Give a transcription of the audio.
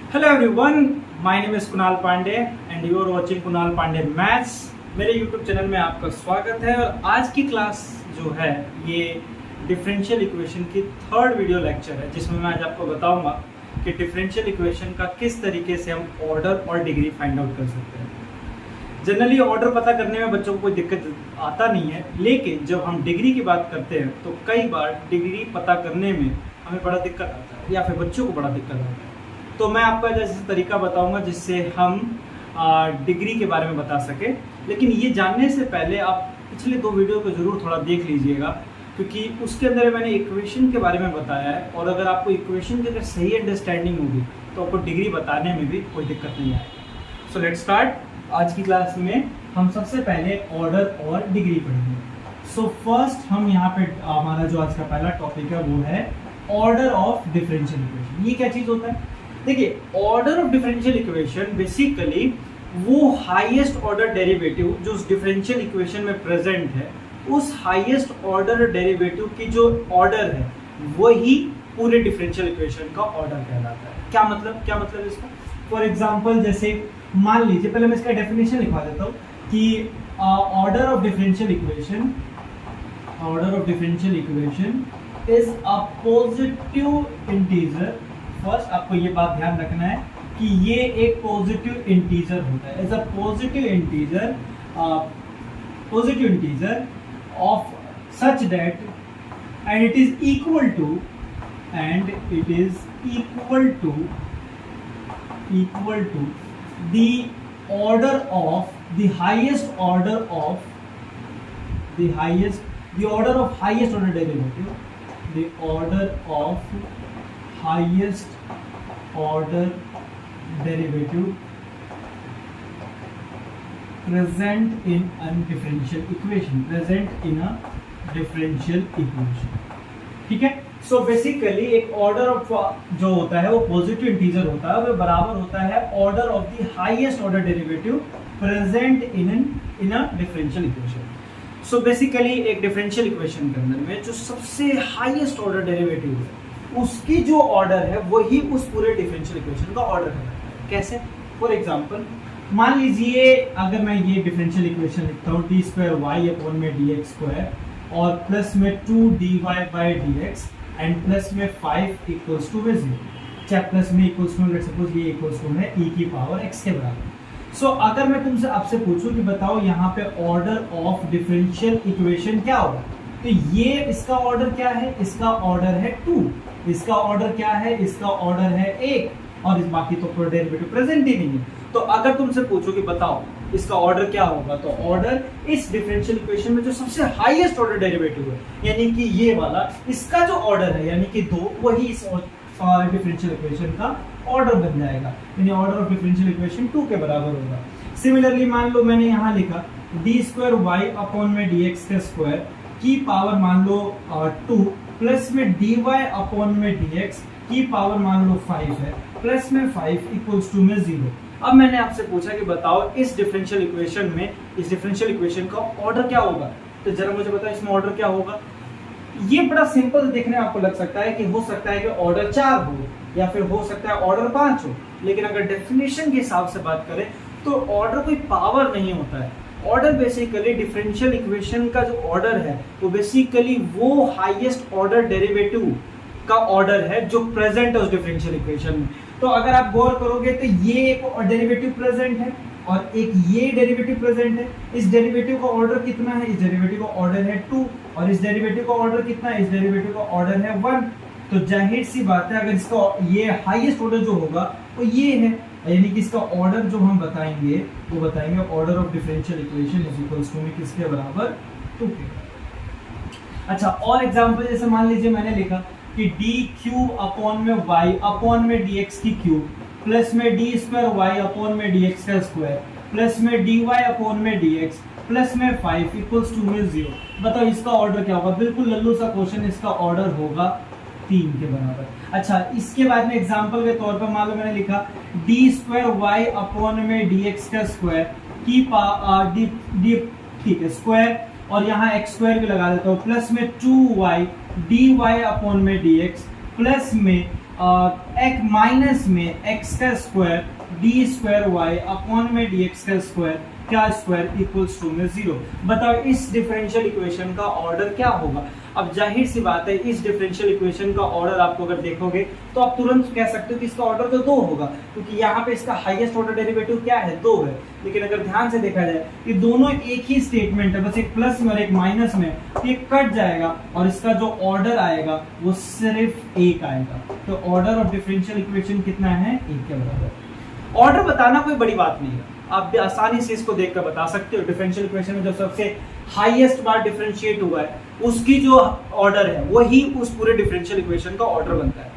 Hello everyone, my name is Kunal Pandey and you are watching Kunal Pandey maths. मेरे YouTube channel में आपका स्वागत है। और आज की क्लास जो है ये डिफरेंशियल इक्वेशन की थर्ड वीडियो लेक्चर है, जिसमें मैं आज आपको बताऊंगा कि डिफरेंशियल इक्वेशन का किस तरीके से हम ऑर्डर और डिग्री फाइंड आउट कर सकते हैं। जनरली ऑर्डर पता करने में बच्चों को कोई दिक्कत आता नहीं है, लेकिन जब हम डिग्री की बात करते हैं तो कई बार डिग्री पता करने में हमें बड़ा दिक्कत आता है या फिर बच्चों को बड़ा दिक्कत आता है। तो मैं आपको जैसे तरीका बताऊंगा जिससे हम डिग्री के बारे में बता सके। लेकिन ये जानने से पहले आप पिछले दो वीडियो को जरूर थोड़ा देख लीजिएगा, क्योंकि उसके अंदर मैंने इक्वेशन के बारे में बताया है। और अगर आपको इक्वेशन की अगर सही अंडरस्टैंडिंग होगी तो आपको डिग्री बताने में भी कोई दिक्कत नहीं आएगी। So let's start. आज की क्लास में हम सबसे पहले ऑर्डर और डिग्री पढ़ेंगे। सो फर्स्ट हम यहाँ पे हमारा जो आज का पहला टॉपिक है वो है ऑर्डर ऑफ डिफरेंशियल इक्वेशन। ये क्या चीज होता है? देखिए, order of differential equation basically वो हाईएस्ट ऑर्डर डेरिवेटिव जो उस डिफरेंशियल इक्वेशन में प्रेजेंट है, उस हाईएस्ट ऑर्डर डेरिवेटिव की जो ऑर्डर है वही पूरे डिफरेंशियल इक्वेशन का ऑर्डर कहलाता है। क्या मतलब इसका? फॉर एग्जांपल जैसे मान लीजिए, पहले मैं इसका डेफिनेशन लिखवा देता हूँ कि order of differential equation is a positive integer. First आपको ये बात ध्यान रखना है कि ये एक पॉजिटिव इंटीजर होता है। As a positive integer of such that and it is equal to the order of the highest order derivative, the order of highest order derivative present in a differential equation, ठीक है। So basically एक order of जो होता है वो positive integer होता है, वो बराबर होता है order of the highest order derivative present in a differential equation. So basically एक डिफरेंशियल इक्वेशन के अंदर में जो सबसे हाईएस्ट ऑर्डर डेरिवेटिव है उसकी जो ऑर्डर है वही उस पूरे डिफरेंशियल इक्वेशन का ऑर्डर है। कैसे? फॉर एग्जांपल मान लीजिए अगर मैं ये डिफरेंशियल इक्वेशन लिखता हूँ डी स्क्वायर वाई अपॉन में डी एक्स स्क्वायर और प्लस में 2dy/dx एंड प्लस में 5 इक्वल्स टू 0, चाहे प्लस में इक्वल्स टू लेट्स सपोज ये इक्वल्स टू है e की पावर x के बराबर। सो अगर मैं तुमसे आपसे पूछूं कि बताओ यहाँ पे ऑर्डर ऑफ डिफरेंशियल इक्वेशन क्या होगा, तो ये इसका ऑर्डर क्या है? इसका ऑर्डर है 2। इसका ऑर्डर क्या है? इसका ऑर्डर है 1। और इस बाकी तो कोई डेरिवेटिव प्रेजेंट ही नहीं है। तो अगर तुमसे पूछो कि बताओ इसका ऑर्डर क्या होगा, तो ऑर्डर इस डिफरेंशियल इक्वेशन में जो सबसे हाईएस्ट ऑर्डर डेरिवेटिव है यानी कि ये वाला, इसका जो ऑर्डर है यानी कि 2, वही इस डिफरेंशियल इक्वेशन का ऑर्डर बन जाएगा, यानी ऑर्डर ऑफ डिफरेंशियल इक्वेशन 2 के बराबर होगा। सिमिलरली मान लो मैंने यहाँ लिखा डी स्क्वायर वाई अपॉन में डी एक्स का स्क्वायर की पावर मान लो 2 प्लस में डी वाई अपॉन में डी एक्स की पावर मान लो 5 है प्लस में 5 इक्वल्स टू में 0। अब मैंने आपसे पूछा कि बताओ इस डिफरेंशियल इक्वेशन का ऑर्डर क्या होगा, तो जरा मुझे बताओ इसमें ऑर्डर क्या होगा। ये बड़ा सिंपल देखने में आपको लग सकता है कि हो सकता है कि ऑर्डर 4 हो या फिर हो सकता है ऑर्डर 5 हो, लेकिन अगर डेफिनेशन के हिसाब से बात करें तो ऑर्डर कोई पावर नहीं होता है। ऑर्डर बेसिकली डिफरेंशियल इक्वेशन का जो ऑर्डर है वो बेसिकली वो हाईएस्ट ऑर्डर डेरिवेटिव का ऑर्डर है जो प्रेजेंट है उस डिफरेंशियल इक्वेशन में। तो अगर आप गौर करोगे तो ये एक डेरिवेटिव प्रेजेंट है और एक ये डेरिवेटिव प्रेजेंट है। इस डेरिवेटिव का ऑर्डर कितना है? इस डेरिवेटिव का ऑर्डर है 2 और इस डेरिवेटिव का ऑर्डर कितना है? इस डेरिवेटिव का ऑर्डर है 1। तो जाहिर सी बात है अगर इसका ये हाईएस्ट ऑर्डर जो होगा वो ये है, यानी कि इसका ऑर्डर जो हम बताएंगे वो बताएंगे order of differential equation is equals to में किसके बराबर? 2 के। अच्छा, और एग्जांपल जैसे मान लीजिए मैंने लिखा कि डी क्यूब अपॉन में वाई अपॉन में डी एक्स की क्यूब प्लस में डी स्क्वायर वाई अपॉन में डी एक्स का स्क्वायर प्लस में डी वाई अपॉन में डी एक्स प्लस में 5 इक्वल्स टू में 0। बताओ इसका ऑर्डर क्या होगा? बिल्कुल लल्लू सा क्वेश्चन, इसका ऑर्डर होगा 3 के बराबर। अच्छा, इसके बाद में एग्जांपल के तौर पर मान लो मैंने लिखा डी स्क्वायर वाई अपॉन में डी एक्स का स्क्वायर की ठीक है स्क्वायर और यहाँ एक्स स्क्वायर भी लगा देता हूँ प्लस में 2y dy अपॉन में dx प्लस में एक माइनस में एक्स का square d square y upon में डी एक्स का स्क्वायर क्या स्क्वायर इक्वल्स टू में 0। बताओ इस डिफरेंशियल इक्वेशन का ऑर्डर क्या होगा। अब जाहिर सी बात है इस डिफरेंशियल इक्वेशन का ऑर्डर आपको अगर देखोगे तो आप तुरंत कह सकते हो कि इसका ऑर्डर तो 2 होगा, क्योंकि यहाँ पे इसका हाईएस्ट ऑर्डर डेरिवेटिव क्या है 2 है। लेकिन अगर ध्यान से देखा जाए कि दोनों एक ही स्टेटमेंट है, बस एक प्लस में और एक माइनस में, ये कट जाएगा और इसका जो ऑर्डर आएगा वो सिर्फ 1 आएगा। तो ऑर्डर ऑफ डिफरेंशियल इक्वेशन कितना है 1 के बराबर। ऑर्डर बताना कोई बड़ी बात नहीं है, आप भी आसानी से इसको देखकर बता सकते हो। डिफरेंशियल इक्वेशन में जो सबसे हाईएस्ट बार डिफरेंशिएट हुआ है उसकी जो ऑर्डर है वही उस पूरे डिफरेंशियल इक्वेशन का ऑर्डर बनता है।